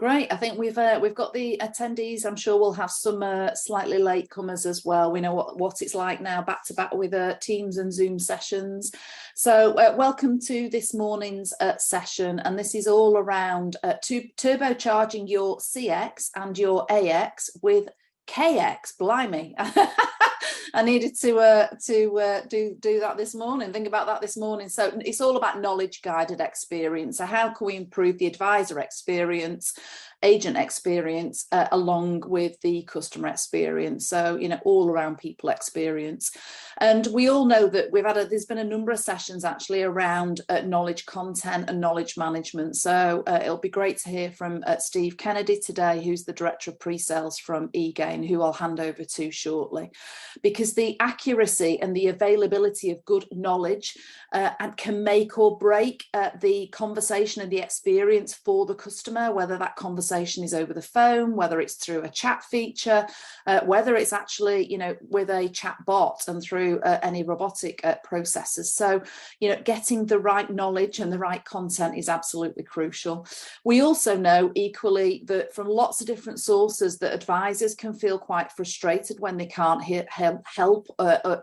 Great. I think we've got the attendees. I'm sure we'll have some slightly late comers as well. We know what it's like now, back to back with Teams and Zoom sessions. So welcome to this morning's session, and this is all around turbocharging your CX and your AX with KX. Blimey. I needed to do that this morning, think about that this morning. So it's all about knowledge guided experience. So how can we improve the advisor experience, agent experience, along with the customer experience? So, all around people experience. And we all know that there's been a number of sessions actually around knowledge content and knowledge management. So it'll be great to hear from Steve Kennedy today, who's the Director of Pre-Sales from eGain, who I'll hand over to shortly. Because the accuracy and the availability of good knowledge can make or break the conversation and the experience for the customer, whether that conversation is over the phone, whether it's through a chat feature, whether it's actually, with a chat bot and through any robotic processes. So, getting the right knowledge and the right content is absolutely crucial. We also know equally that from lots of different sources that advisors can feel quite frustrated when they can't help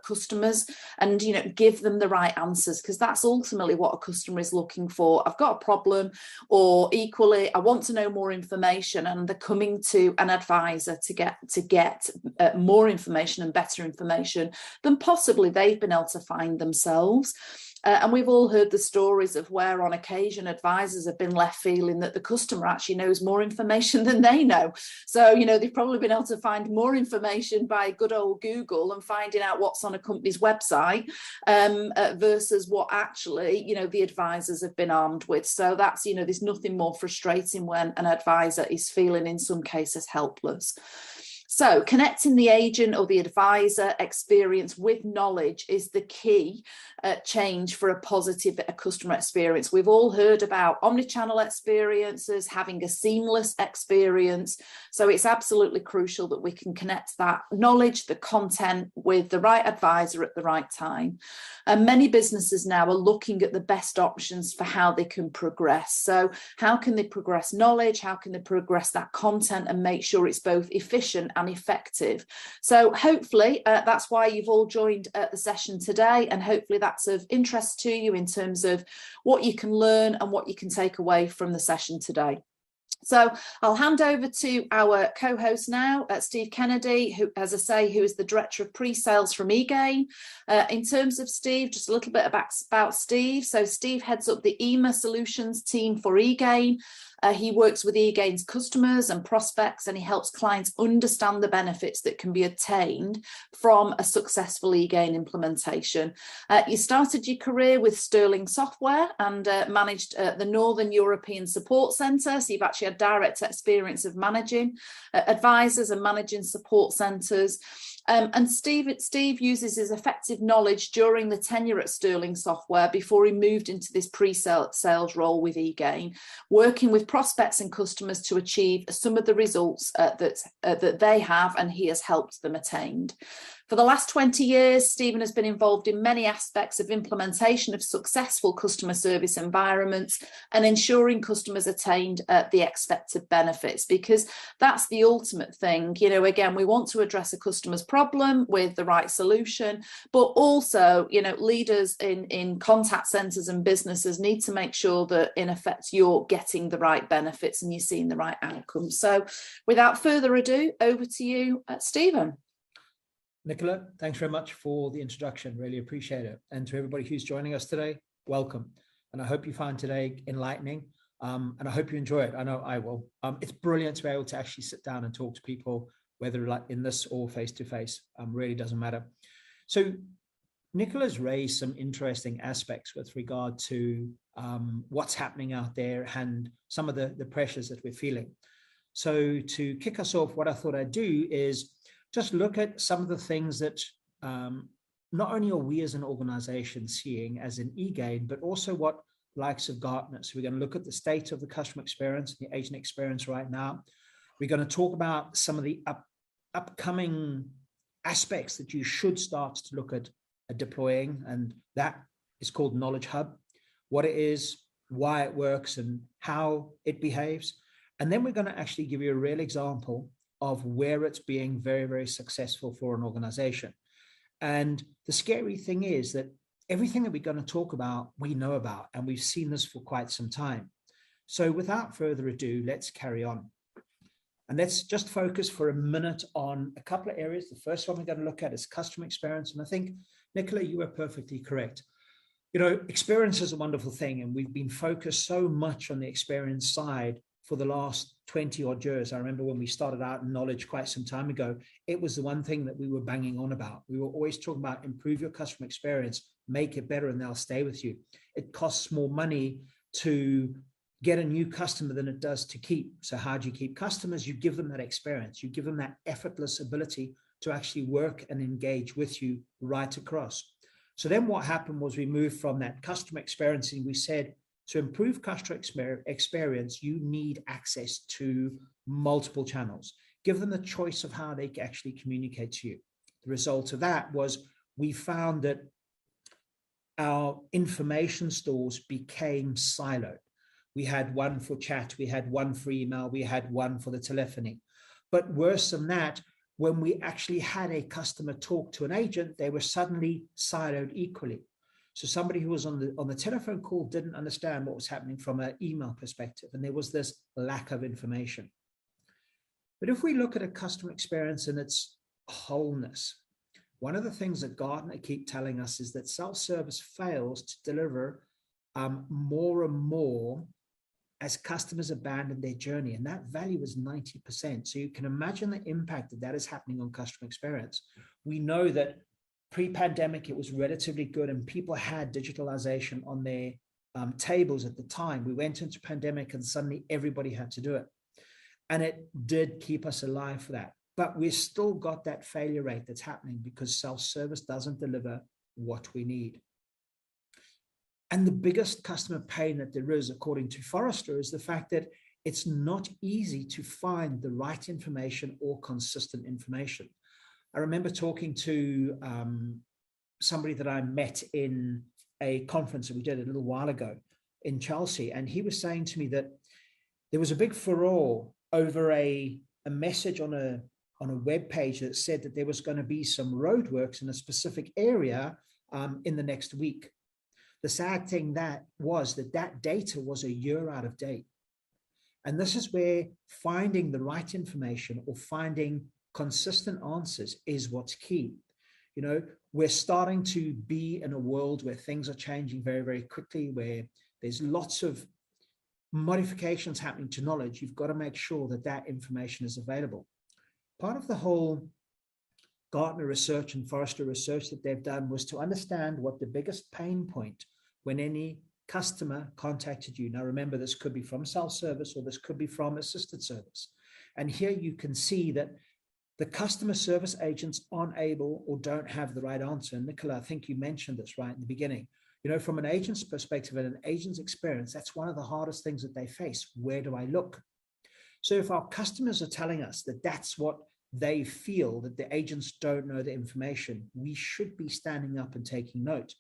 customers and give them the right answers, because that's ultimately what a customer is looking for. I've got a problem, or equally I want to know more information, and they're coming to an advisor to get more information and better information than possibly they've been able to find themselves. And we've all heard the stories of where on occasion advisors have been left feeling that the customer actually knows more information than they know. So, they've probably been able to find more information by good old Google and finding out what's on a company's website versus what actually, the advisors have been armed with. So that's, there's nothing more frustrating when an advisor is feeling in some cases helpless. So connecting the agent or the advisor experience with knowledge is the key change for a positive customer experience. We've all heard about omnichannel experiences, having a seamless experience. So it's absolutely crucial that we can connect that knowledge, the content, with the right advisor at the right time. And many businesses now are looking at the best options for how they can progress. So how can they progress knowledge? How can they progress that content and make sure it's both efficient and effective? So hopefully that's why you've all joined the session today, and hopefully that's of interest to you in terms of what you can learn and what you can take away from the session today. So I'll hand over to our co-host now, Steve Kennedy, who, as I say, who is the Director of Pre-Sales from eGain. In terms of Steve, just a little bit about Steve. So Steve heads up the EMA Solutions team for eGain. He works with eGain's customers and prospects, and he helps clients understand the benefits that can be obtained from a successful eGain implementation. You started your career with Sterling Software and managed the Northern European Support Centre, so you've actually had direct experience of managing advisors and managing support centres. And Steve uses his effective knowledge during the tenure at Sterling Software before he moved into this pre-sales role with eGain, working with prospects and customers to achieve some of the results that they have and he has helped them attain. For the last 20 years, Stephen has been involved in many aspects of implementation of successful customer service environments and ensuring customers attained the expected benefits, because that's the ultimate thing. Again, we want to address a customer's problem with the right solution, but also, leaders in contact centres and businesses need to make sure that, in effect, you're getting the right benefits and you're seeing the right outcomes. So without further ado, over to you, Stephen. Nicola, thanks very much for the introduction. Really appreciate it. And to everybody who's joining us today, welcome. And I hope you find today enlightening. And I hope you enjoy it. I know I will. It's brilliant to be able to actually sit down and talk to people, whether like in this or face-to-face, really doesn't matter. So Nicola's raised some interesting aspects with regard to what's happening out there and some of the pressures that we're feeling. So to kick us off, what I thought I'd do is just look at some of the things that not only are we as an organization seeing as an eGain, but also what likes of Gartner. So we're going to look at the state of the customer experience, the agent experience right now. We're going to talk about some of the upcoming aspects that you should start to look at deploying, and that is called Knowledge Hub, what it is, why it works, and how it behaves. And then we're going to actually give you a real example of where it's being very, very successful for an organization. And the scary thing is that everything that we're going to talk about, we know about, and we've seen this for quite some time. So without further ado, let's carry on. And let's just focus for a minute on a couple of areas. The first one we're going to look at is customer experience. And I think, Nicola, you were perfectly correct. You know, experience is a wonderful thing, and we've been focused so much on the experience side for the last 20 odd years. I remember when we started out in knowledge quite some time ago, it was the one thing that we were banging on about. We were always talking about improve your customer experience, make it better, and they'll stay with you. It costs more money to get a new customer than it does to keep. So how do you keep customers? You give them that experience. You give them that effortless ability to actually work and engage with you right across. So then what happened was we moved from that customer experience, and we said, to improve customer experience, you need access to multiple channels. Give them the choice of how they actually communicate to you. The result of that was we found that our information stores became siloed. We had one for chat, we had one for email, we had one for the telephony. But worse than that, when we actually had a customer talk to an agent, they were suddenly siloed equally. So somebody who was on the telephone call didn't understand what was happening from an email perspective, and there was this lack of information. But if we look at a customer experience in its wholeness, one of the things that Gartner keep telling us is that self-service fails to deliver more and more as customers abandon their journey, and that value is 90%. So you can imagine the impact that is happening on customer experience. We know that pre-pandemic, it was relatively good, and people had digitalization on their tables at the time. We went into pandemic, and suddenly everybody had to do it, and it did keep us alive for that. But we've still got that failure rate that's happening because self-service doesn't deliver what we need. And the biggest customer pain that there is, according to Forrester, is the fact that it's not easy to find the right information or consistent information. I remember talking to somebody that I met in a conference that we did a little while ago in Chelsea, and he was saying to me that there was a big furore over a message on a web page that said that there was going to be some roadworks in a specific area in the next week. The sad thing that data was a year out of date. And this is where finding the right information or finding consistent answers is what's key. You know, we're starting to be in a world where things are changing very, very quickly, where there's lots of modifications happening to knowledge. You've got to make sure that that information is available. Part of the whole Gartner research and Forrester research that they've done was to understand what the biggest pain point when any customer contacted you. Now, remember, this could be from self-service or this could be from assisted service. And here you can see that the customer service agents aren't able or don't have the right answer. And Nicola, I think you mentioned this right in the beginning. You know, from an agent's perspective and an agent's experience, that's one of the hardest things that they face. Where do I look? So if our customers are telling us that that's what they feel, that the agents don't know the information, we should be standing up and taking note.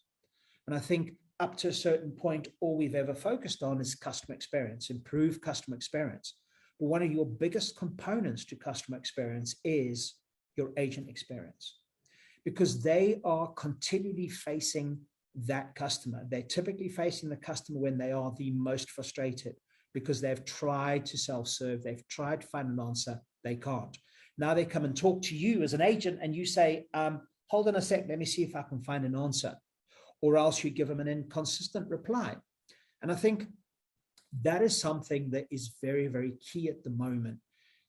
And I think up to a certain point, all we've ever focused on is customer experience, improve customer experience. But one of your biggest components to customer experience is your agent experience, because they are continually facing that customer. They're typically facing the customer when they are the most frustrated because they've tried to self-serve, they've tried to find an answer, they can't. Now they come and talk to you as an agent and you say, hold on a sec, let me see if I can find an answer. Or else you give them an inconsistent reply. And I think that is something that is very, very key at the moment.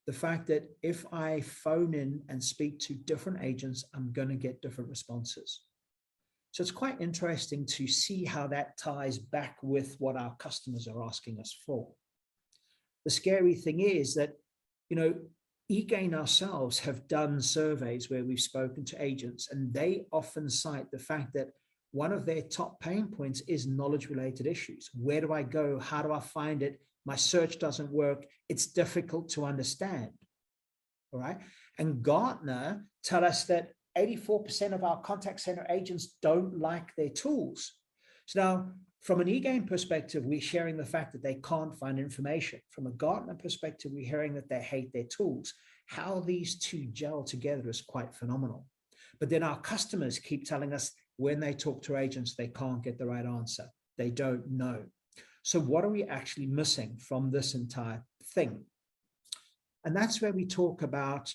The fact that if I phone in and speak to different agents, I'm going to get different responses. So it's quite interesting to see how that ties back with what our customers are asking us for. The scary thing is that, you know, eGain ourselves have done surveys where we've spoken to agents, and they often cite the fact that one of their top pain points is knowledge-related issues. Where do I go? How do I find it? My search doesn't work. It's difficult to understand. All right. And Gartner tell us that 84% of our contact center agents don't like their tools. So now, from an eGain perspective, we're sharing the fact that they can't find information. From a Gartner perspective, we're hearing that they hate their tools. How these two gel together is quite phenomenal. But then our customers keep telling us when they talk to agents, they can't get the right answer. They don't know. So what are we actually missing from this entire thing? And that's where we talk about,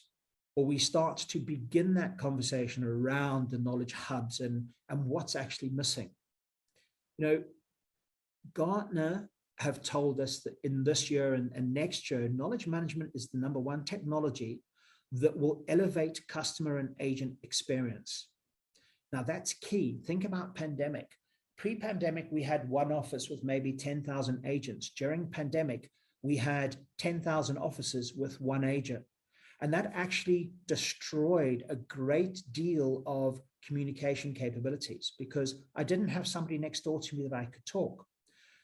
or we start to begin that conversation around the knowledge hubs and what's actually missing. You know, Gartner have told us that in this year and next year, knowledge management is the number one technology that will elevate customer and agent experience. Now that's key. Think about pandemic. Pre-pandemic, we had one office with maybe 10,000 agents. During pandemic, we had 10,000 offices with one agent. And that actually destroyed a great deal of communication capabilities because I didn't have somebody next door to me that I could talk.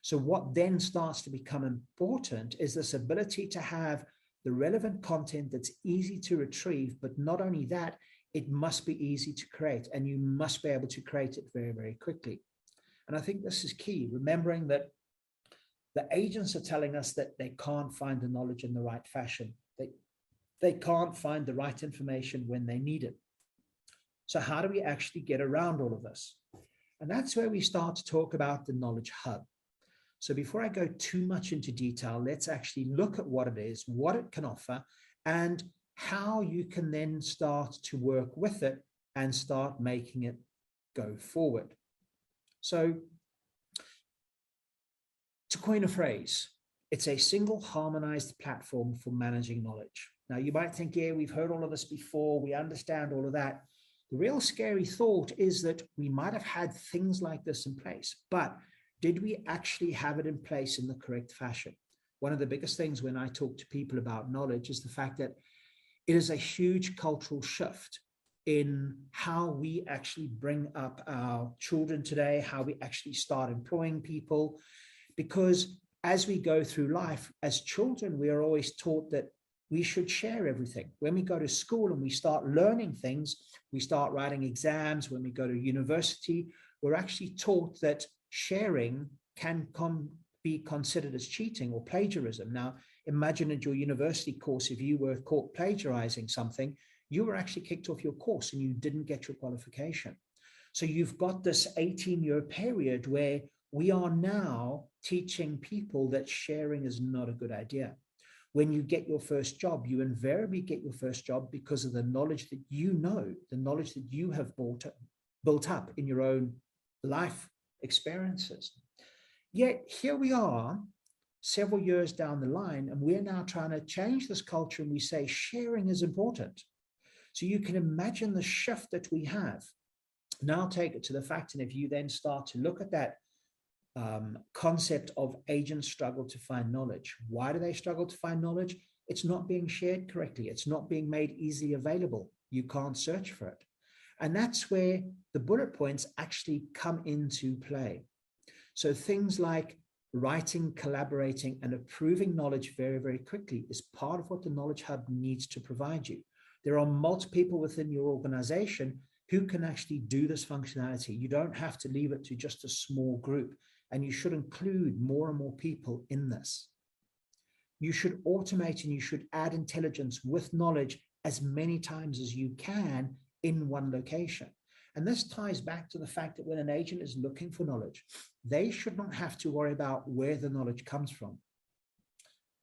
So what then starts to become important is this ability to have the relevant content that's easy to retrieve, but not only that, it must be easy to create, and you must be able to create it very, very quickly. And I think this is key, remembering that the agents are telling us that they can't find the knowledge in the right fashion. They can't find the right information when they need it. So how do we actually get around all of this? And that's where we start to talk about the knowledge hub. So before I go too much into detail, let's actually look at what it is, what it can offer, and how you can then start to work with it and start making it go forward. So to coin a phrase, it's a single harmonized platform for managing knowledge. Now you might think, yeah, we've heard all of this before, we understand all of that. The real scary thought is that we might have had things like this in place, but did we actually have it in place in the correct fashion? One of the biggest things when I talk to people about knowledge is the fact that it is a huge cultural shift in how we actually bring up our children today, how we actually start employing people. Because as we go through life, as children, we are always taught that we should share everything. When we go to school and we start learning things, we start writing exams. When we go to university, we're actually taught that sharing can be considered as cheating or plagiarism. Now, imagine at your university course, if you were caught plagiarizing something, you were actually kicked off your course and you didn't get your qualification. So you've got this 18-year period where we are now teaching people that sharing is not a good idea. When you get your first job, you invariably get your first job because of the knowledge that you know, the knowledge that you have built up in your own life experiences. Yet here we are several years down the line, and we're now trying to change this culture, and we say sharing is important. So you can imagine the shift that we have. Now take it to the fact, and if you then start to look at that concept of agents struggle to find knowledge. Why do they struggle to find knowledge? It's not being shared correctly. It's not being made easily available. You can't search for it. And that's where the bullet points actually come into play. So things like writing, collaborating, and approving knowledge very, very quickly is part of what the Knowledge Hub needs to provide you. There are multiple people within your organization who can actually do this functionality. You don't have to leave it to just a small group, and you should include more and more people in this. You should automate and you should add intelligence with knowledge as many times as you can in one location. And this ties back to the fact that when an agent is looking for knowledge, they should not have to worry about where the knowledge comes from.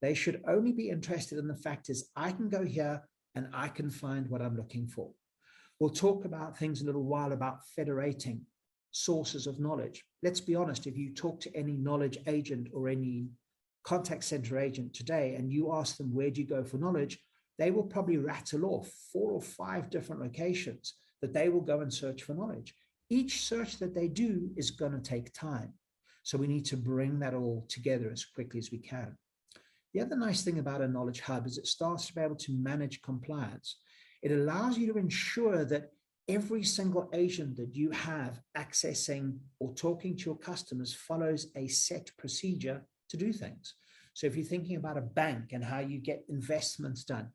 They should only be interested in the fact is I can go here and I can find what I'm looking for. We'll talk about things in a little while about federating sources of knowledge. Let's be honest, if you talk to any knowledge agent or any contact center agent today and you ask them, where do you go for knowledge? They will probably rattle off 4 or 5 different locations that they will go and search for knowledge. Each search that they do is going to take time. So we need to bring that all together as quickly as we can. The other nice thing about a knowledge hub is it starts to be able to manage compliance. It allows you to ensure that every single agent that you have accessing or talking to your customers follows a set procedure to do things. So if you're thinking about a bank and how you get investments done,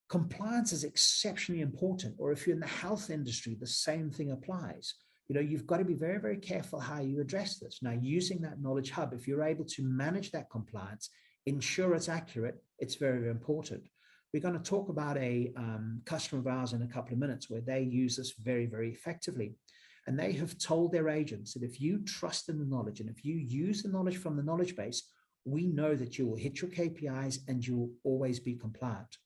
compliance is exceptionally important. Or if you're in the health industry, the same thing applies. you've got to be very, very careful how you address this. Now, using that knowledge hub, if you're able to manage that compliance, ensure it's accurate, it's very, very important. We're going to talk about a customer of ours in a couple of minutes where they use this very, very effectively. And they have told their agents that if you trust in the knowledge and if you use the knowledge from the knowledge base, we know that you will hit your KPIs and you will always be compliant.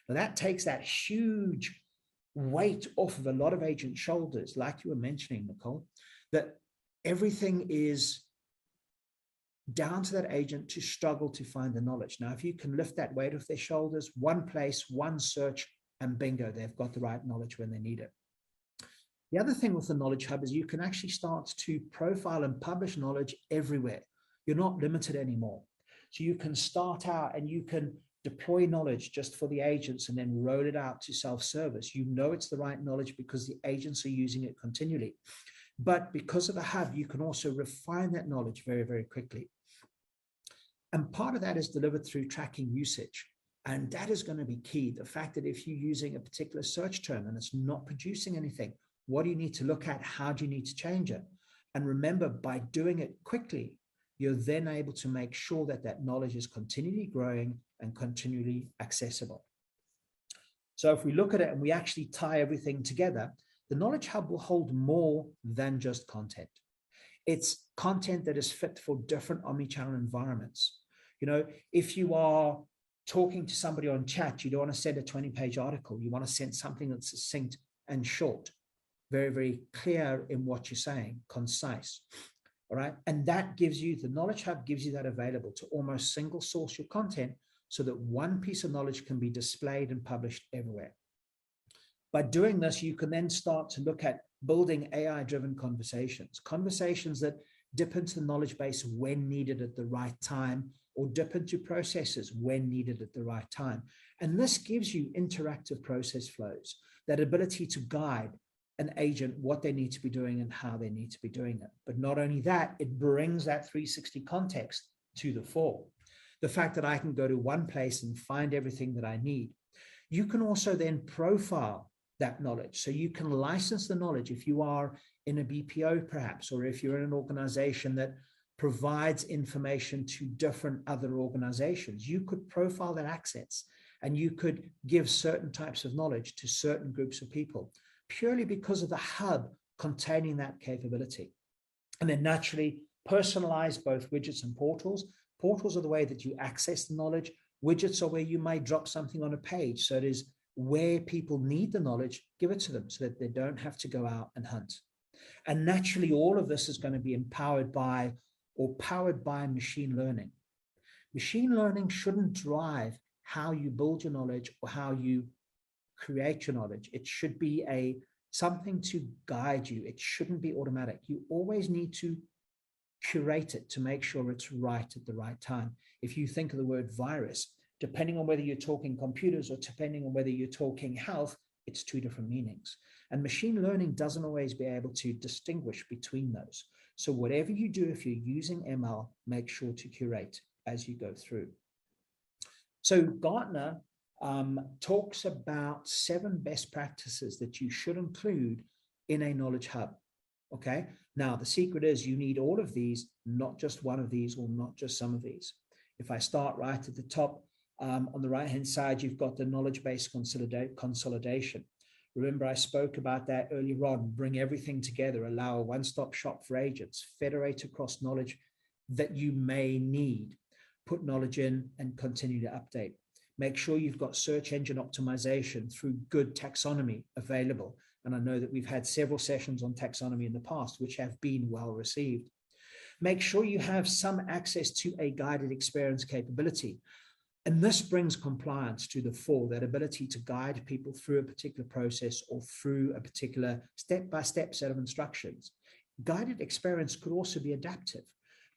Now, that takes that huge weight off of a lot of agent shoulders, like you were mentioning, Nicole, that everything is down to that agent to struggle to find the knowledge. Now, if you can lift that weight off their shoulders, one place, one search, and bingo, they've got the right knowledge when they need it. The other thing with the Knowledge Hub is you can actually start to profile and publish knowledge everywhere. You're not limited anymore. So you can start out and you can deploy knowledge just for the agents and then roll it out to self-service. You know it's the right knowledge because the agents are using it continually. But because of the hub, you can also refine that knowledge very, very quickly. And part of that is delivered through tracking usage. And that is going to be key. The fact that if you're using a particular search term and it's not producing anything, what do you need to look at? How do you need to change it? And remember, by doing it quickly, you're then able to make sure that that knowledge is continually growing and continually accessible. So if we look at it and we actually tie everything together, the Knowledge Hub will hold more than just content. It's content that is fit for different omnichannel environments. If you are talking to somebody on chat, you don't want to send a 20-page article. You want to send something that's succinct and short, very, very clear in what you're saying, concise. All right. And that gives you, the Knowledge Hub gives you that available to almost single source your content so that one piece of knowledge can be displayed and published everywhere. By doing this, you can then start to look at building AI-driven conversations that dip into the knowledge base when needed at the right time, or dip into processes when needed at the right time. And this gives you interactive process flows, that ability to guide an agent what they need to be doing and how they need to be doing it. But not only that, it brings that 360 context to the fore. The fact that I can go to one place and find everything that I need. You can also then profile that knowledge. So you can license the knowledge if you are in a BPO perhaps, or if you're in an organization that provides information to different other organizations. You could profile that access and you could give certain types of knowledge to certain groups of people, purely because of the hub containing that capability. And then naturally personalize both widgets and portals. Portals are the way that you access the knowledge. Widgets are where you might drop something on a page. So it is where people need the knowledge, give it to them so that they don't have to go out and hunt. And naturally, all of this is going to be empowered by or powered by machine learning. Machine learning shouldn't drive how you build your knowledge or how you create your knowledge. It should be something to guide you. It shouldn't be automatic. You always need to curate it to make sure it's right at the right time. If you think of the word virus, depending on whether you're talking computers or depending on whether you're talking health, it's two different meanings. And machine learning doesn't always be able to distinguish between those. So whatever you do, if you're using ML, make sure to curate as you go through. So Gartner talks about 7 best practices that you should include in a knowledge hub. Okay. Now, the secret is you need all of these, not just one of these or not just some of these. If I start right at the top, on the right-hand side, you've got the knowledge-based consolidation. Remember, I spoke about that earlier on. Bring everything together, allow a one-stop shop for agents, federate across knowledge that you may need, put knowledge in and continue to update. Make sure you've got search engine optimization through good taxonomy available. And I know that we've had several sessions on taxonomy in the past, which have been well received. Make sure you have some access to a guided experience capability. And this brings compliance to the fore, that ability to guide people through a particular process or through a particular step-by-step set of instructions. Guided experience could also be adaptive.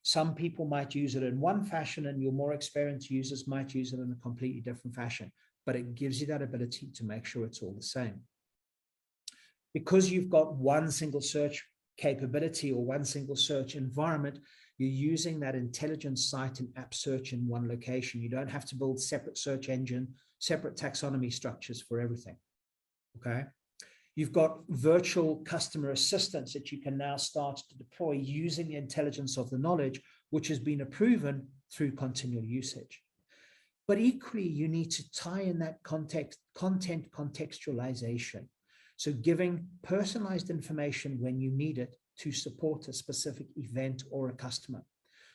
Some people might use it in one fashion and your more experienced users might use it in a completely different fashion, but it gives you that ability to make sure it's all the same. Because you've got one single search capability or one single search environment, you're using that intelligent site and app search in one location. You don't have to build separate search engine, separate taxonomy structures for everything. Okay. You've got virtual customer assistants that you can now start to deploy using the intelligence of the knowledge, which has been proven through continual usage. But equally, you need to tie in that content contextualization. So giving personalized information when you need it to support a specific event or a customer.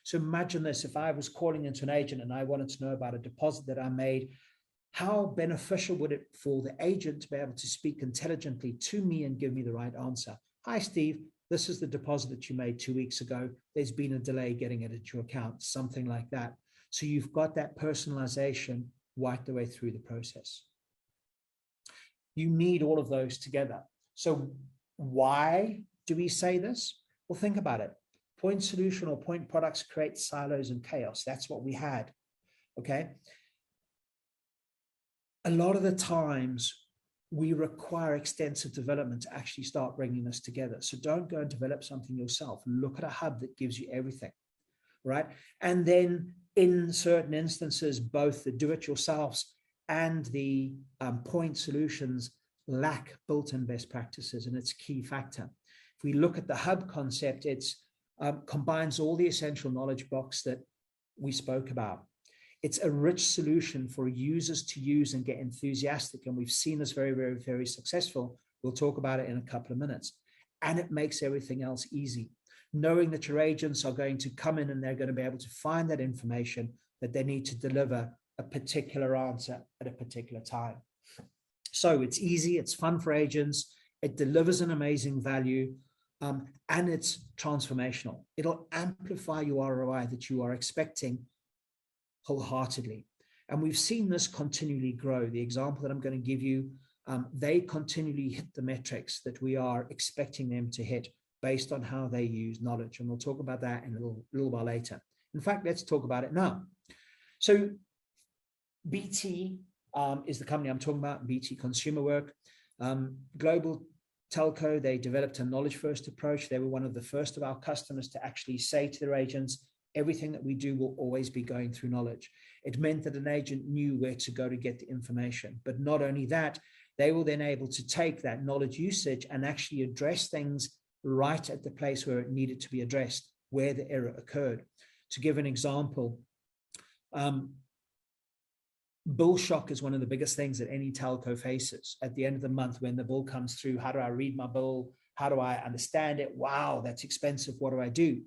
So imagine this, if I was calling into an agent and I wanted to know about a deposit that I made, how beneficial would it for the agent to be able to speak intelligently to me and give me the right answer? Hi, Steve, this is the deposit that you made 2 weeks ago. There's been a delay getting it into your account, something like that. So you've got that personalization right the way through the process. You need all of those together. So why do we say this? Well, think about it. Point solution or point products create silos and chaos. That's what we had, okay? A lot of the times we require extensive development to actually start bringing this together. So don't go and develop something yourself. Look at a hub that gives you everything, right? And then in certain instances, both the do-it-yourselves and the point solutions lack built-in best practices, and it's a key factor. If we look at the hub concept, it's combines all the essential knowledge box that we spoke about. It's a rich solution for users to use and get enthusiastic, and we've seen this very, very, very successful. We'll talk about it in a couple of minutes. And it makes everything else easy. Knowing that your agents are going to come in and they're going to be able to find that information that they need to deliver a particular answer at a particular time. So it's easy, it's fun for agents, it delivers an amazing value, and it's transformational. It'll amplify your ROI that you are expecting wholeheartedly. And we've seen this continually grow. The example that I'm going to give you, they continually hit the metrics that we are expecting them to hit based on how they use knowledge. And we'll talk about that in a little while later. In fact, let's talk about it now. So BT is the company I'm talking about, BT Consumer Work. Global telco, they developed a knowledge-first approach. They were one of the first of our customers to actually say to their agents, everything that we do will always be going through knowledge. It meant that an agent knew where to go to get the information. But not only that, they were then able to take that knowledge usage and actually address things right at the place where it needed to be addressed, where the error occurred. To give an example, bill shock is one of the biggest things that any telco faces. At the end of the month, when the bill comes through, how do I read my bill? How do I understand it? Wow, that's expensive. What do I do?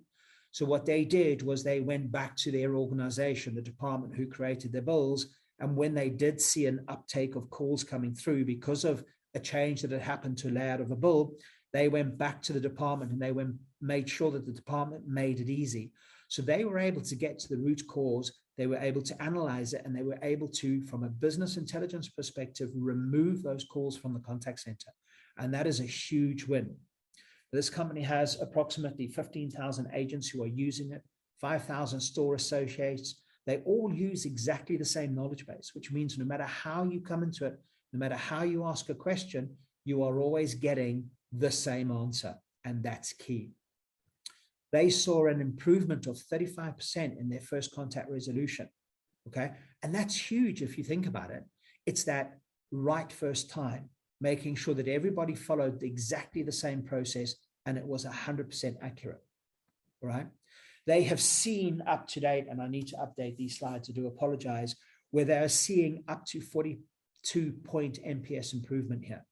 So what they did was they went back to their organization, the department who created their bills. And when they did see an uptake of calls coming through because of a change that had happened to layout of a bill, they went back to the department and they made sure that the department made it easy. So they were able to get to the root cause. They were able to analyze it, and they were able to, from a business intelligence perspective, remove those calls from the contact center. And that is a huge win. This company has approximately 15,000 agents who are using it, 5,000 store associates. They all use exactly the same knowledge base, which means no matter how you come into it, no matter how you ask a question, you are always getting the same answer. And that's key. They saw an improvement of 35% in their first contact resolution. Okay. And that's huge if you think about it. It's that right first time, making sure that everybody followed exactly the same process and it was 100% accurate. Right. They have seen up to date, and I need to update these slides, I do apologize, where they are seeing up to 42-point NPS improvement here.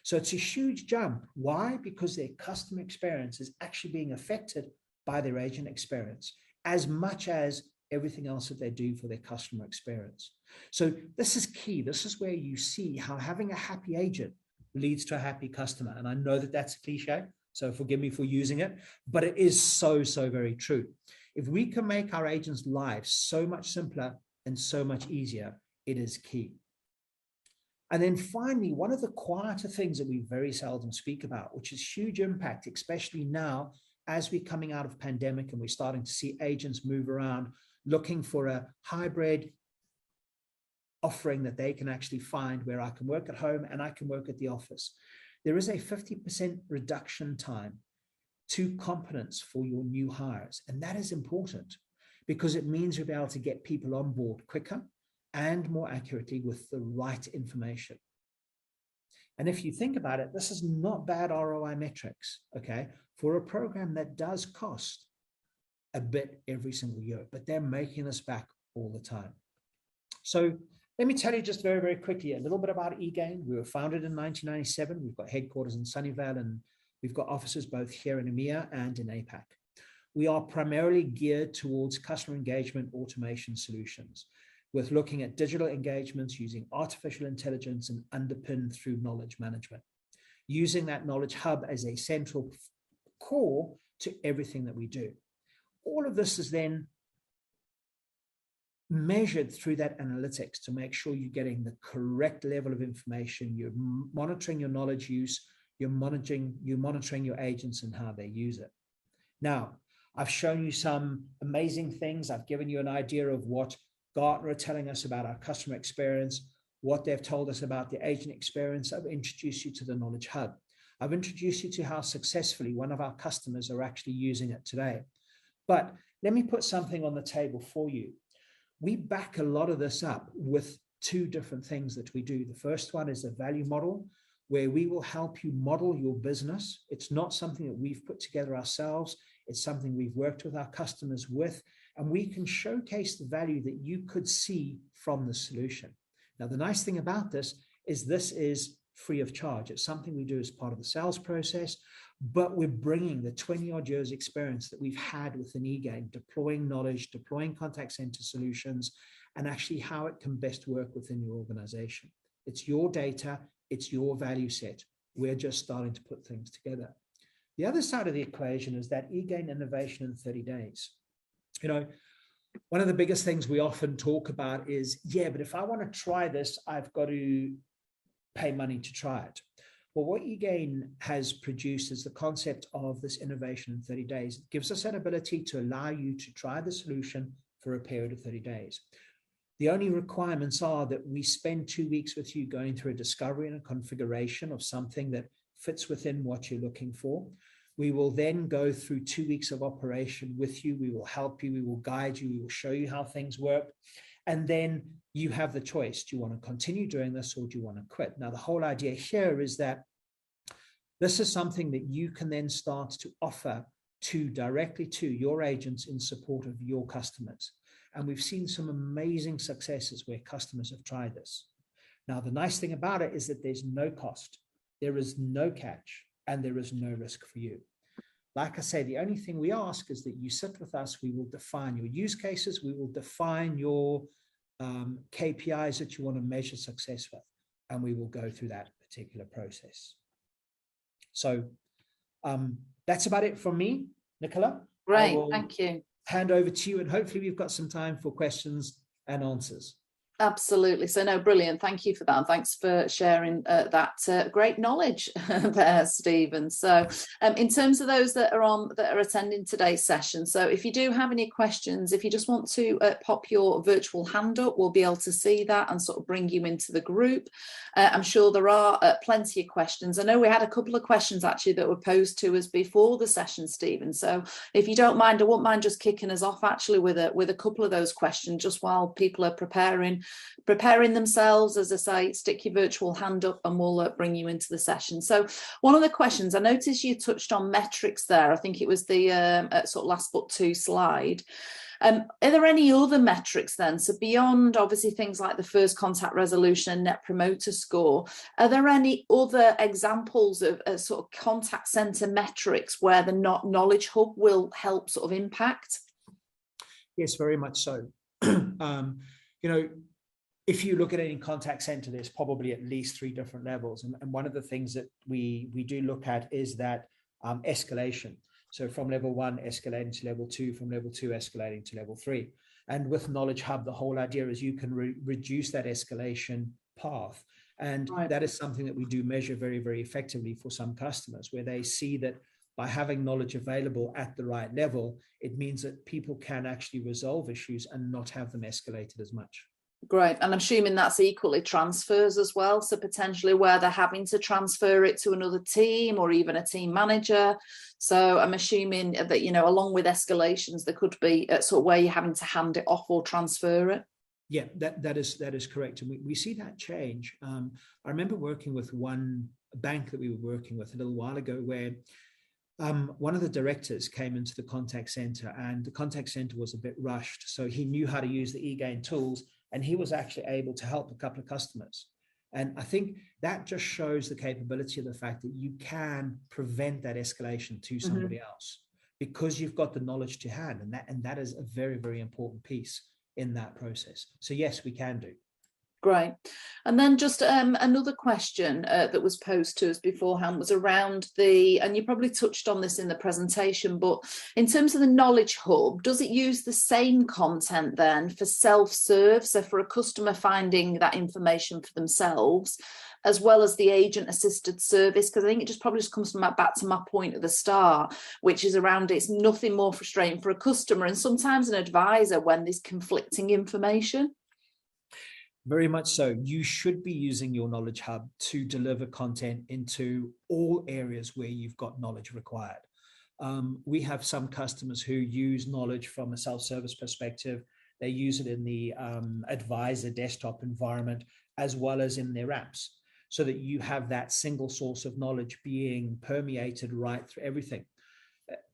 So it's a huge jump. Why? Because their customer experience is actually being affected by their agent experience as much as everything else that they do for their customer experience. So this is key. This is where you see how having a happy agent leads to a happy customer. And I know that that's a cliche, so forgive me for using it, but it is so, so very true. If we can make our agents' lives so much simpler and so much easier, it is key. And then finally, one of the quieter things that we very seldom speak about, which is huge impact, especially now as we're coming out of pandemic and we're starting to see agents move around looking for a hybrid offering that they can actually find where I can work at home and I can work at the office. There is a 50% reduction time to competence for your new hires. And that is important because it means you'll be able to get people on board quicker and more accurately with the right information. And if you think about it, this is not bad ROI metrics, okay, for a program that does cost a bit every single year, but they're making us back all the time. So let me tell you just very, very quickly a little bit about eGain. We were founded in 1997. We've got headquarters in Sunnyvale, and we've got offices both here in EMEA and in APAC. We are primarily geared towards customer engagement automation solutions, with looking at digital engagements using artificial intelligence and underpinned through knowledge management, using that knowledge hub as a central core to everything that we do. All of this is then measured through that analytics to make sure you're getting the correct level of information, you're monitoring your knowledge use, you're monitoring your agents and how they use it. Now, I've shown you some amazing things. I've given you an idea of what Gartner are telling us about our customer experience, what they've told us about the agent experience. I've introduced you to the Knowledge Hub. I've introduced you to how successfully one of our customers are actually using it today. But let me put something on the table for you. We back a lot of this up with two different things that we do. The first one is a value model, where we will help you model your business. It's not something that we've put together ourselves. It's something we've worked with our customers with, and we can showcase the value that you could see from the solution. Now, the nice thing about this is free of charge. It's something we do as part of the sales process, but we're bringing the 20-odd years experience that we've had within eGain, deploying knowledge, deploying contact center solutions, and actually how it can best work within your organization. It's your data, it's your value set. We're just starting to put things together. The other side of the equation is that eGain innovation in 30 days. You know, one of the biggest things we often talk about is, yeah, but if I want to try this, I've got to pay money to try it. Well, what eGain has produced is the concept of this innovation in 30 days. It gives us an ability to allow you to try the solution for a period of 30 days. The only requirements are that we spend 2 weeks with you going through a discovery and a configuration of something that fits within what you're looking for. We will then go through 2 weeks of operation with you. We will help you. We will guide you. We will show you how things work. And then you have the choice. Do you want to continue doing this, or do you want to quit? Now, the whole idea here is that this is something that you can then start to offer directly to your agents in support of your customers. And we've seen some amazing successes where customers have tried this. Now, the nice thing about it is that there's no cost, there is no catch, and there is no risk for you. Like I say, the only thing we ask is that you sit with us. We will define your use cases. We will define your KPIs that you want to measure success with, and we will go through that particular process. So that's about it from me, Nicola. Great, thank you. Hand over to you, and hopefully we've got some time for questions and answers. Absolutely. So no, brilliant. Thank you for that. And thanks for sharing that great knowledge there, Stephen. So in terms of those that are attending today's session, so if you do have any questions, if you just want to pop your virtual hand up, we'll be able to see that and sort of bring you into the group. I'm sure there are plenty of questions. I know we had a couple of questions actually that were posed to us before the session, Stephen. So if you don't mind, I wouldn't mind just kicking us off actually with a couple of those questions, just while people are preparing themselves. As I say, stick your virtual hand up and we'll bring you into the session. So one of the questions, I noticed you touched on metrics there. I think it was the sort of last but two slide. Are there any other metrics then? So beyond obviously things like the first contact resolution and net promoter score, are there any other examples of sort of contact center metrics where the Knowledge Hub will help sort of impact? Yes, very much so. You know, if you look at any contact center, there's probably at least 3 different levels. And one of the things that we do look at is that escalation. So from level 1 escalating to level 2, from level 2 escalating to level 3. And with Knowledge Hub, the whole idea is you can reduce that escalation path. And that is something that we do measure very, very effectively for some customers, where they see that by having knowledge available at the right level, it means that people can actually resolve issues and not have them escalated as much. Great. And I'm assuming that's equally transfers as well. So potentially where they're having to transfer it to another team or even a team manager. So I'm assuming that, you know, along with escalations, there could be sort of where you're having to hand it off or transfer it. Yeah, that is correct. And we see that change. I remember working with one bank that we were working with a little while ago where one of the directors came into the contact center, and the contact center was a bit rushed. So he knew how to use the eGain tools, and he was actually able to help a couple of customers. And I think that just shows the capability of the fact that you can prevent that escalation to somebody else because you've got the knowledge to hand. And that is a very, very important piece in that process. So yes, we can do. Great. And then just another question that was posed to us beforehand was around and you probably touched on this in the presentation, but in terms of the Knowledge Hub, does it use the same content then for self-serve? So for a customer finding that information for themselves, as well as the agent assisted service? Because I think it probably comes from back to my point at the start, which is around it's nothing more frustrating for a customer and sometimes an advisor when there's conflicting information. Very much so. You should be using your Knowledge Hub to deliver content into all areas where you've got knowledge required. We have some customers who use knowledge from a self-service perspective. They use it in the advisor desktop environment as well as in their apps, so that you have that single source of knowledge being permeated right through everything.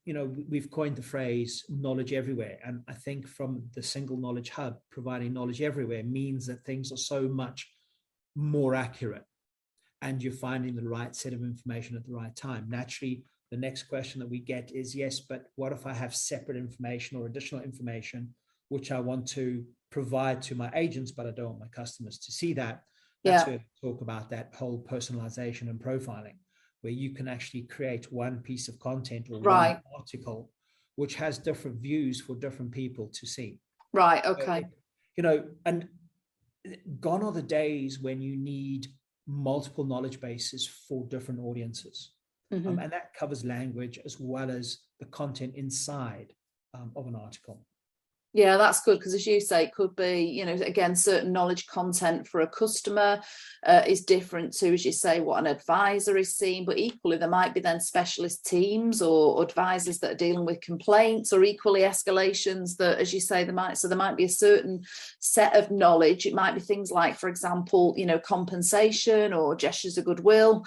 We've coined the phrase knowledge everywhere. And I think from the single Knowledge Hub, providing knowledge everywhere means that things are so much more accurate and you're finding the right set of information at the right time. Naturally, the next question that we get is, yes, but what if I have separate information or additional information which I want to provide to my agents, but I don't want my customers to see that? That's where we talk about that whole personalization and profiling, where you can actually create one piece of content or one article which has different views for different people to see. Right, okay. And gone are the days when you need multiple knowledge bases for different audiences. And that covers language as well as the content inside of an article. Yeah, that's good, because as you say, it could be, again, certain knowledge content for a customer is different to, as you say, what an advisor is seeing, but equally there might be then specialist teams or advisors that are dealing with complaints, or equally escalations that, as you say, there might be a certain set of knowledge. It might be things like, for example, compensation or gestures of goodwill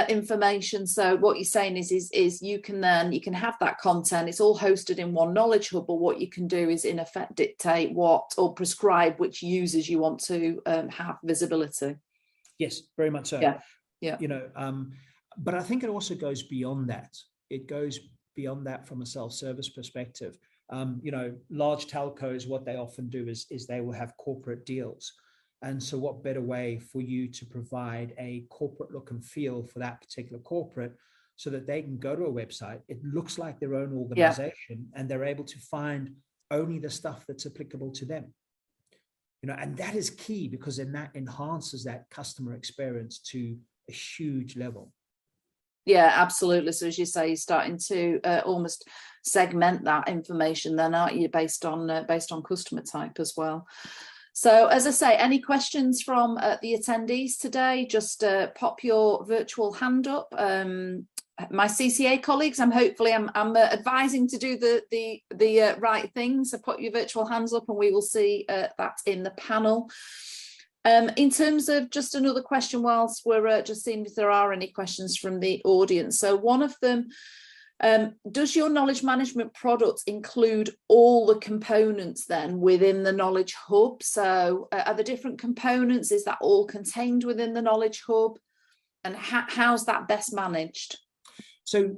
information. So what you're saying is you can have that content. It's all hosted in one Knowledge Hub, but what you can do is in effect dictate or prescribe which users you want to have visibility. Yes, very much so. Yeah. But I think it also goes beyond that. It goes beyond that from a self-service perspective. Large telcos, what they often do is they will have corporate deals. And so what better way for you to provide a corporate look and feel for that particular corporate, so that they can go to a website, it looks like their own organization, and they're able to find only the stuff that's applicable to them. And that is key, because then that enhances that customer experience to a huge level. Yeah, absolutely. So as you say, you're starting to almost segment that information then, aren't you, based on customer type as well. So as I say, any questions from the attendees today, just pop your virtual hand up. My CCA colleagues, I'm advising to do the right thing. So put your virtual hands up and we will see that in the panel. In terms of just another question, whilst we're just seeing if there are any questions from the audience. So one of them, does your knowledge management product include all the components then within the Knowledge Hub? So are the different components, is that all contained within the Knowledge Hub? And how's that best managed? So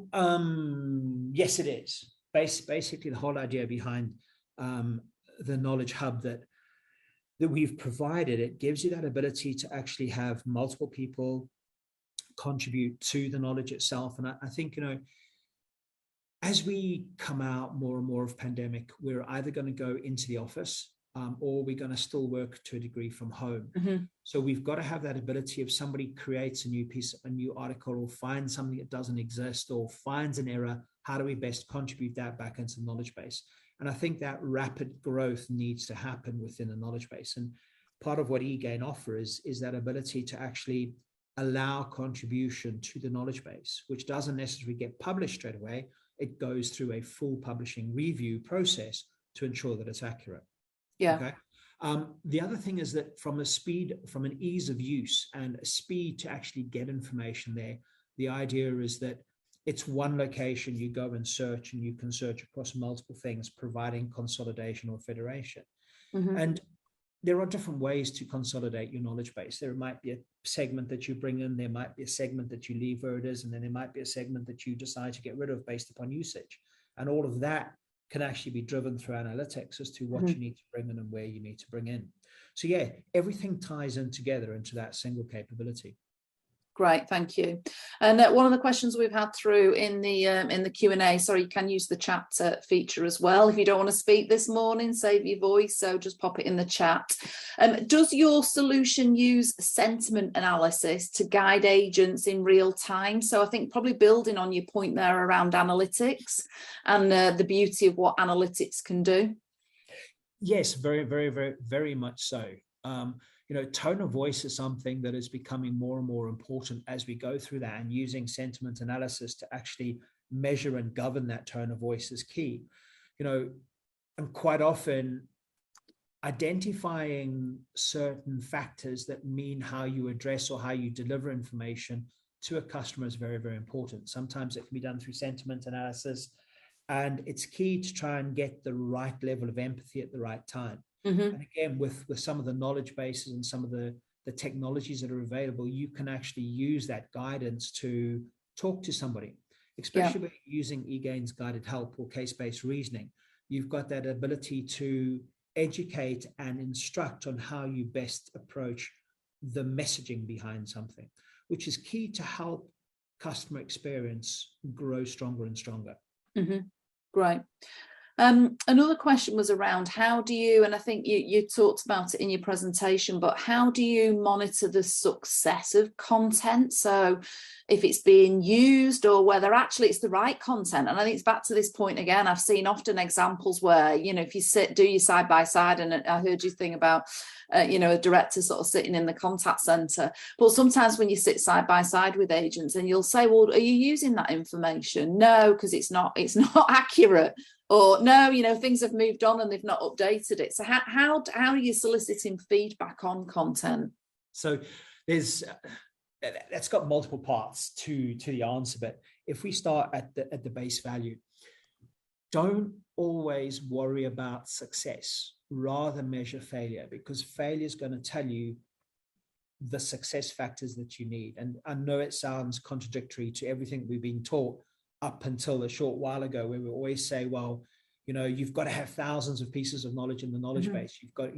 yes, it is. Basically, the whole idea behind the Knowledge Hub that we've provided, it gives you that ability to actually have multiple people contribute to the knowledge itself. And I think, as we come out more and more of pandemic, we're either going to go into the office or we're going to still work to a degree from home. So we've got to have that ability. If somebody creates a new article, or finds something that doesn't exist, or finds an error, how do we best contribute that back into the knowledge base? And I think that rapid growth needs to happen within the knowledge base. And part of what eGain offers is that ability to actually allow contribution to the knowledge base, which doesn't necessarily get published straight away. It goes through a full publishing review process to ensure that it's accurate. Yeah. Okay. The other thing is that from an ease of use and a speed to actually get information there, the idea is that it's one location, you go and search, and you can search across multiple things, providing consolidation or federation. Mm-hmm. And there are different ways to consolidate your knowledge base. There might be a segment that you bring in, there might be a segment that you leave where it is, and then there might be a segment that you decide to get rid of based upon usage. And all of that can actually be driven through analytics as to what Mm-hmm. you need to bring in and where you need to bring in. So yeah, everything ties in together into that single capability. Great, thank you. And one of the questions we've had through in the Q&A, sorry, you can use the chat feature as well. If you don't want to speak this morning, save your voice, so just pop it in the chat. Does your solution use sentiment analysis to guide agents in real time? So I think probably building on your point there around analytics and the beauty of what analytics can do. Yes, very, very, very, very much so. Tone of voice is something that is becoming more and more important as we go through that, and using sentiment analysis to actually measure and govern that tone of voice is key. And quite often identifying certain factors that mean how you address or how you deliver information to a customer is very, very important. Sometimes it can be done through sentiment analysis, and it's key to try and get the right level of empathy at the right time. Mm-hmm. And again, with some of the knowledge bases and some of the technologies that are available, you can actually use that guidance to talk to somebody, especially when you're using eGain's guided help or case-based reasoning. You've got that ability to educate and instruct on how you best approach the messaging behind something, which is key to help customer experience grow stronger and stronger. Mm-hmm. Great. Another question was around how do you, and I think you talked about it in your presentation, but how do you monitor the success of content? So if it's being used or whether actually it's the right content. And I think it's back to this point again, I've seen often examples where, if you do your side by side, and I heard you think about, a director sort of sitting in the contact center, but sometimes when you sit side by side with agents and you'll say, well, are you using that information? No, because it's not accurate. Or no, things have moved on and they've not updated it. So how are you soliciting feedback on content? So that's got multiple parts to the answer. But if we start at the base value, don't always worry about success, rather measure failure, because failure is going to tell you the success factors that you need. And I know it sounds contradictory to everything we've been taught up until a short while ago, where we always say, well, you've got to have thousands of pieces of knowledge in the knowledge Mm-hmm. base. You've got,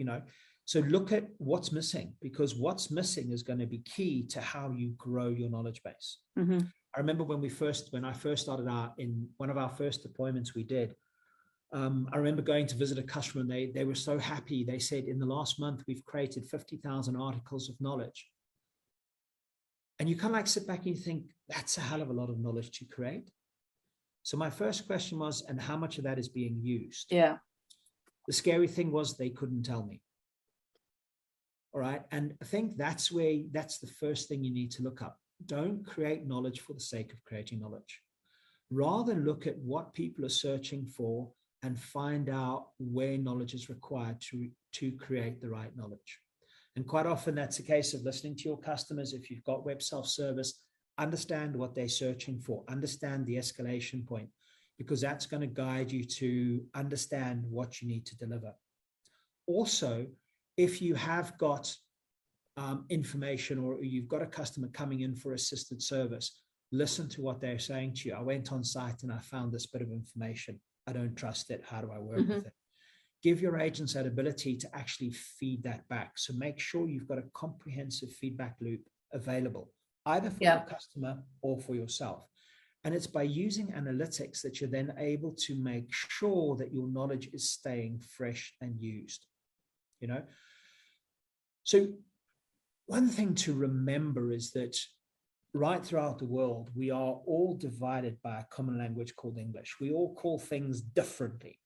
so look at what's missing, because what's missing is going to be key to how you grow your knowledge base. Mm-hmm. I remember when I first started out, in one of our first deployments we did, I remember going to visit a customer, and they were so happy. They said, in the last month, we've created 50,000 articles of knowledge. And you kind of like sit back and you think, that's a hell of a lot of knowledge to create. So my first question was, and how much of that is being used? Yeah. The scary thing was they couldn't tell me. All right. And I think that's the first thing you need to look up. Don't create knowledge for the sake of creating knowledge. Rather look at what people are searching for and find out where knowledge is required to create the right knowledge. And quite often that's a case of listening to your customers. If you've got web self-service, understand what they're searching for, understand the escalation point, because that's going to guide you to understand what you need to deliver. Also, if you have got information, or you've got a customer coming in for assisted service, listen to what they're saying to you. I went on site and I found this bit of information. I don't trust it. How do I work with it? Give your agents that ability to actually feed that back. So make sure you've got a comprehensive feedback loop available, either for your customer or for yourself. And it's by using analytics that you're then able to make sure that your knowledge is staying fresh and used. So one thing to remember is that right throughout the world, we are all divided by a common language called English. We all call things differently.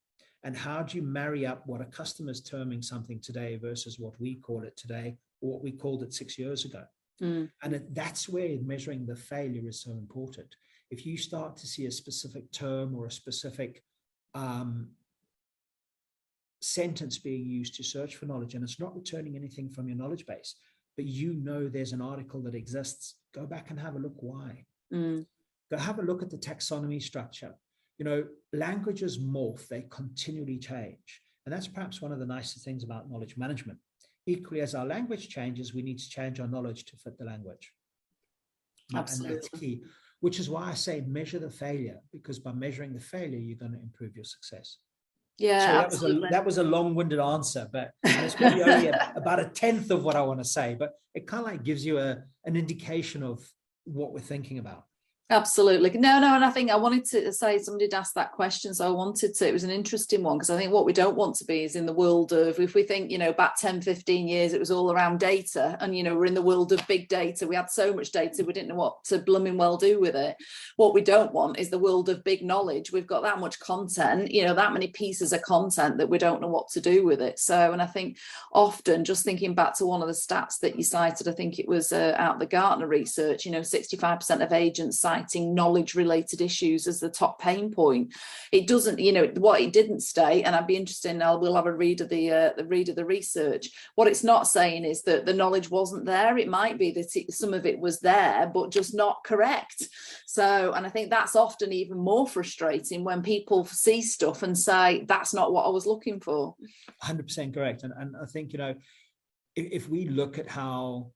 And how do you marry up what a customer is terming something today versus what we call it today, or what we called it 6 years ago? And that's where measuring the failure is so important. If you start to see a specific term or a specific sentence being used to search for knowledge and it's not returning anything from your knowledge base, but you know there's an article that exists, go back and have a look why. Go have a look at the taxonomy structure. You know, languages morph, they continually change. And that's perhaps one of the nicest things about knowledge management. Equally, as our language changes, we need to change our knowledge to fit the language. Absolutely. And that's key, which is why I say measure the failure, because by measuring the failure, you're going to improve your success. Yeah, so that was a long-winded answer, but it's probably only about a tenth of what I want to say, but it kind of like gives you an indication of what we're thinking about. Absolutely. No, and I think I wanted to say, somebody did ask that question, so I wanted to, it was an interesting one, because I think what we don't want to be is in the world of, if we think, you know, back 10, 15 years, it was all around data, and, you know, we're in the world of big data. We had so much data, we didn't know what to blooming well do with it. What we don't want is the world of big knowledge. We've got that much content, you know, that many pieces of content that we don't know what to do with it. So, and I think often, just thinking back to one of the stats that you cited, I think it was out the Gartner research, you know, 65% of agents citing knowledge related issues as the top pain point. It doesn't, you know, what it didn't state, and I'd be interested in, we'll have a read of the research. What it's not saying is that the knowledge wasn't there. It might be that some of it was there, but just not correct. So, and I think that's often even more frustrating when people see stuff and say, that's not what I was looking for. 100% correct. And I think, you know, if we look at how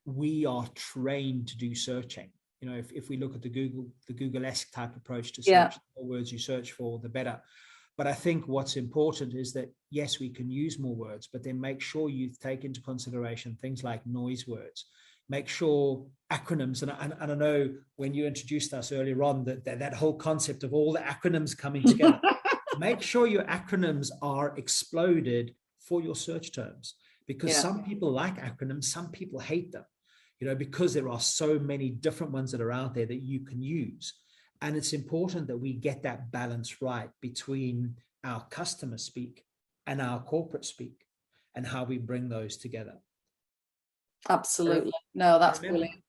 we are trained to do searching, you know, if we look at the Google-esque type approach to search, the more words you search for, the better. But I think what's important is that, yes, we can use more words, but then make sure you take into consideration things like noise words. Make sure acronyms, and I know when you introduced us earlier on, that whole concept of all the acronyms coming together, make sure your acronyms are exploded for your search terms, because some people like acronyms, some people hate them. You know, because there are so many different ones that are out there that you can use. And it's important that we get that balance right between our customer speak and our corporate speak, and how we bring those together. Absolutely. No, that's brilliant.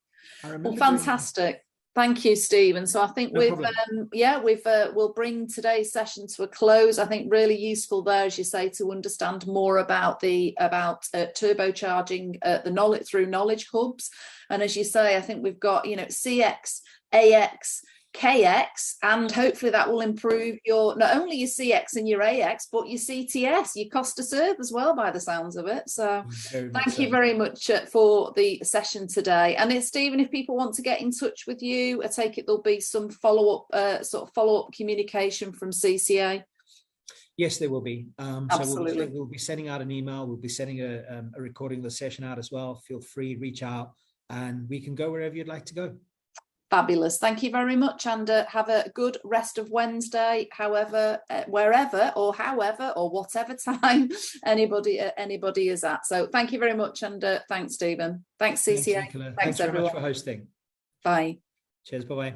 Well, fantastic. Thank you, Stephen. So I think we'll bring today's session to a close. I think really useful there, as you say, to understand more about turbocharging the knowledge through knowledge hubs. And as you say, I think we've got, you know, CX, AX, KX, and hopefully that will improve your, not only your CX and your AX, but your CTS, your cost to serve as well, by the sounds of it. So thank you very much for the session today. And Stephen, if people want to get in touch with you, I take it there'll be some follow-up communication from CCA. Yes, there will be. Absolutely. So we'll be sending out an email. We'll be sending a recording of the session out as well. Feel free, reach out, and we can go wherever you'd like to go. Fabulous. Thank you very much, and have a good rest of Wednesday, however, wherever or however or whatever time anybody is at. So thank you very much, and thanks, Stephen. Thanks, CCA. Thanks, everyone. Very much for hosting. Bye. Cheers. Bye-bye.